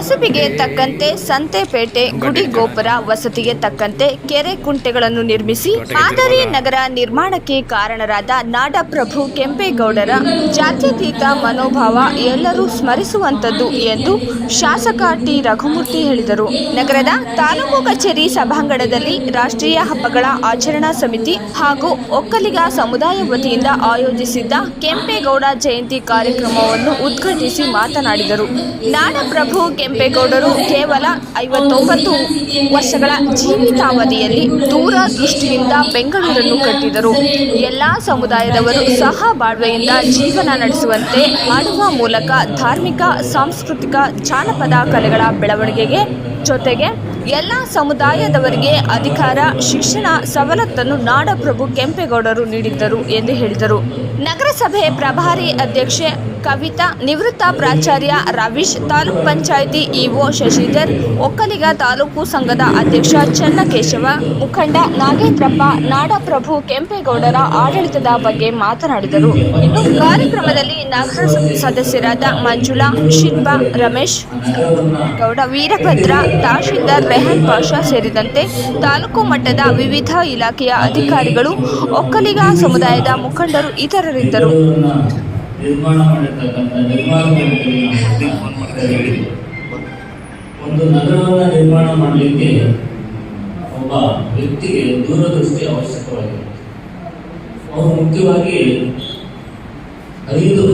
ಕಸಬಿಗೆ ತಕ್ಕಂತೆ ಸಂತೆಪೇಟೆ, ಗುಡಿ ಗೋಪುರ, ವಸತಿಗೆ ತಕ್ಕಂತೆ ಕೆರೆ ಕುಂಟೆಗಳನ್ನು ನಿರ್ಮಿಸಿ ಮಾದರಿ ನಗರ ನಿರ್ಮಾಣಕ್ಕೆ ಕಾರಣರಾದ ನಾಡಪ್ರಭು ಕೆಂಪೇಗೌಡರ ಜಾತ್ಯತೀತ ಮನೋಭಾವ ಎಲ್ಲರೂ ಸ್ಮರಿಸುವಂತದ್ದು ಎಂದು ಶಾಸಕ ಟಿ. ರಘುಮೂರ್ತಿ ಹೇಳಿದರು. ನಗರದ ತಾಲೂಕು ಕಚೇರಿ ಸಭಾಂಗಣದಲ್ಲಿ ರಾಷ್ಟ್ರೀಯ ಹಬ್ಬಗಳ ಆಚರಣಾ ಸಮಿತಿ ಹಾಗೂ ಒಕ್ಕಲಿಗ ಸಮುದಾಯ ವತಿಯಿಂದ ಆಯೋಜಿಸಿದ್ದ ಕೆಂಪೇಗೌಡ ಜಯಂತಿ ಕಾರ್ಯಕ್ರಮವನ್ನು ಉದ್ಘಾಟಿಸಿ ಮಾತನಾಡಿದರು. ನಾಡಪ್ರಭು ಕೆಂಪೇಗೌಡರು ಕೇವಲ 59 ವರ್ಷಗಳ ಜೀವಿತಾವಧಿಯಲ್ಲಿ ದೂರದೃಷ್ಟಿಯಿಂದ ಬೆಂಗಳೂರನ್ನು ಕಟ್ಟಿದರು. ಎಲ್ಲಾ ಸಮುದಾಯದವರು ಸಹ ಬಾಳ್ವೆಯಿಂದ ಜೀವನ ನಡೆಸುವಂತೆ ಮಾಡುವ ಮೂಲಕ ಧಾರ್ಮಿಕ, ಸಾಂಸ್ಕೃತಿಕ, ಜಾನಪದ ಕಲೆಗಳ ಬೆಳವಣಿಗೆಗೆ ಜೊತೆಗೆ ಎಲ್ಲ ಸಮುದಾಯದವರಿಗೆ ಅಧಿಕಾರ, ಶಿಕ್ಷಣ, ಸವಲತ್ತನ್ನು ನಾಡಪ್ರಭು ಕೆಂಪೇಗೌಡರು ನೀಡಿದ್ದರು ಎಂದು ಹೇಳಿದರು. ನಗರಸಭೆ ಪ್ರಭಾರಿ ಅಧ್ಯಕ್ಷೆ ಕವಿತಾ, ನಿವೃತ್ತ ಪ್ರಾಚಾರ್ಯ ರವೀಶ್, ತಾಲೂಕ್ ಪಂಚಾಯಿತಿ ಇಒ ಶಶಿಧರ್, ಒಕ್ಕಲಿಗ ತಾಲೂಕು ಸಂಘದ ಅಧ್ಯಕ್ಷ ಚನ್ನಕೇಶವ, ಮುಖಂಡ ನಾಗೇಂದ್ರಪ್ಪ ನಾಡಪ್ರಭು ಕೆಂಪೇಗೌಡರ ಆಡಳಿತದ ಬಗ್ಗೆ ಮಾತನಾಡಿದರು. ಇನ್ನು ಕಾರ್ಯಕ್ರಮದಲ್ಲಿ ನಗರಸಭೆ ಸದಸ್ಯರಾದ ಮಂಜುಳಾ, ಶಿಲ್ಪಾ, ರಮೇಶ್ ಗೌಡ, ವೀರಭದ್ರ, ತಹಶೀಲ್ದಾರ್ ರೆಹಾನ್ ಪಾಷಾ ಸೇರಿದಂತೆ ತಾಲೂಕು ಮಟ್ಟದ ವಿವಿಧ ಇಲಾಖೆಯ ಅಧಿಕಾರಿಗಳು, ಒಕ್ಕಲಿಗ ಸಮುದಾಯದ ಮುಖಂಡರು ಇತರರಿದ್ದರು. ನಿರ್ಮಾಣ ಮಾಡಿರ್ತಕ್ಕಂಥ ಒಂದು ನಗರವನ್ನು ನಿರ್ಮಾಣ ಮಾಡಲಿಕ್ಕೆ ಒಬ್ಬ ವ್ಯಕ್ತಿಗೆ ದೂರದೃಷ್ಟಿ ಅವಶ್ಯಕವಾಗಿದೆ. ಅವರು ಮುಖ್ಯವಾಗಿ 5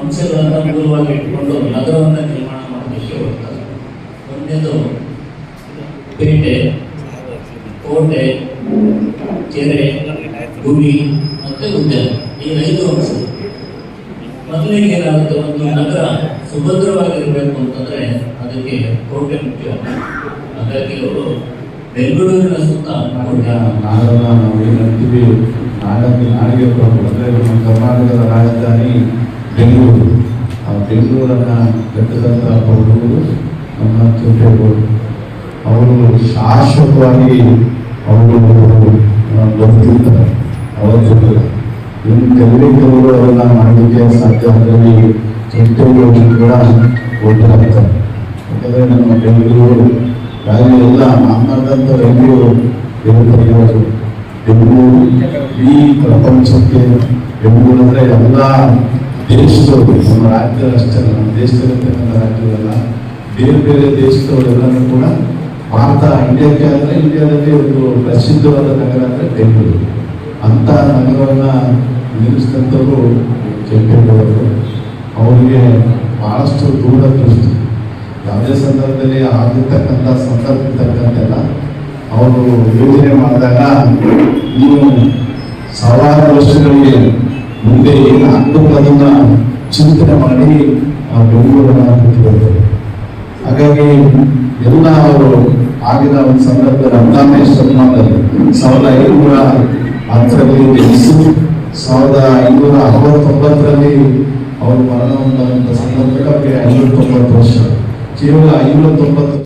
ಅಂಶಗಳನ್ನು ಮೂಲವಾಗಿ ಇಟ್ಟುಕೊಂಡು ನಗರವನ್ನು ನಿರ್ಮಾಣ ಮಾಡಲಿಕ್ಕೆ ಹೋಗ್ತಾರೆ. ಒಂದನೇದು ಪೇಟೆ, ಕೋಟೆ, ಕೆರೆ, ಗುಡಿ ಮತ್ತು ಉದ್ಯಾನ. ಈ 5 ಅಂಶಗಳು ಮೊದಲಿಗೆ ಏನಾಗುತ್ತೆ, ಒಂದು ನಗರ ಸುಭದ್ರವಾಗಿರಬೇಕು ಅಂತಂದ್ರೆ ಅದಕ್ಕೆ ಕೋಟೆ ಮುಖ್ಯ. ಹಾಗಾಗಿ ಅವರು ಬೆಂಗಳೂರಿನ ಸುತ್ತ ನಾಡಿಗೆ ಕರ್ನಾಟಕದ ರಾಜಧಾನಿ ಬೆಂಗಳೂರು. ಆ ಬೆಂಗಳೂರನ್ನ ಕಟ್ಟಿದಂಥ ಹುಡುಗರು ನಮ್ಮ ಕೆಂಪೇಗೌಡರು. ಅವರು ಶಾಶ್ವತವಾಗಿ ಅವರು ಬದುಕಿದ್ದಾರೆ. ಅವರ ಜೊತೆ ಇನ್ನು ಕೆಲವರು ಅವನ್ನ ಮಾಡಲಿಕ್ಕೆ ಸಾಧ್ಯ. ಅದರಲ್ಲಿ ಕೆಂಪೇಗೌಡರು ಕೂಡ ಒಬ್ಬರಾಗ್ತಾರೆ. ಯಾಕಂದರೆ ನಮ್ಮ ಬೆಂಗಳೂರು ಎಲ್ಲ ಮಾತನಾಡಿದಂಥ ಬೆಂಗಳೂರು ಬೆಂಗಳೂರು ಈ ಪ್ರಪಂಚಕ್ಕೆ ಬೆಂಗಳೂರು ಅಂದರೆ ಎಲ್ಲ ದೇಶದವರು, ನಮ್ಮ ರಾಜ್ಯದ ಅಷ್ಟೇ ಅಲ್ಲ, ನಮ್ಮ ದೇಶದಲ್ಲಿರ್ತಕ್ಕಂಥ ರಾಜ್ಯದಲ್ಲ, ಬೇರೆ ಬೇರೆ ದೇಶದವರೆಲ್ಲರೂ ಕೂಡ ಭಾರತ ಇಂಡಿಯಾಕ್ಕೆ ಅಂದರೆ ಇಂಡಿಯಾದಲ್ಲಿ ಒಂದು ಪ್ರಸಿದ್ಧವಾದ ನಗರ ಅಂದರೆ ಬೆಂಗಳೂರು. ಅಂಥ ನಗರವನ್ನು ನಿರ್ಮಿಸಿದಂಥವರು ಕೆಂಪೇಗೌಡರು. ಅವರಿಗೆ ಬಹಳಷ್ಟು ದೂರದೃಷ್ಟಿ. ಯಾವುದೇ ಸಂದರ್ಭದಲ್ಲಿ ಆಗಿರ್ತಕ್ಕಂಥ ಸಂದರ್ಭಕ್ಕೆ ತಕ್ಕಂತೆಲ್ಲ ಅವರು ಯೋಜನೆ ಮಾಡಿದಾಗ ನೀವು 1000 ವರ್ಷಗಳಿಗೆ ಮುಂದೆ ಏನು ಆಗಬೇಕು ಅದನ್ನು ಚಿಂತನೆ ಮಾಡಿ ಆ ಬೆಂಗಳೂರನ್ನು ಕಟ್ಟಿದ್ದಾರೆ. ಹಾಗಾಗಿ ಎಲ್ಲ ಅವರು ಆಗಿನ ಒಂದು ಸಂದರ್ಭದಲ್ಲಿ 14ನೇ ಶತಮಾನದಲ್ಲಿ 1510ರಲ್ಲಿ ಜನಿಸಿ 1569ರಲ್ಲಿ ಅವರು ಮರಣ ಹೊಂದಿದಂಥ ಸಂದರ್ಭದಲ್ಲಿ ಅವರಿಗೆ 59 ವರ್ಷ. ಕೇವಲ 59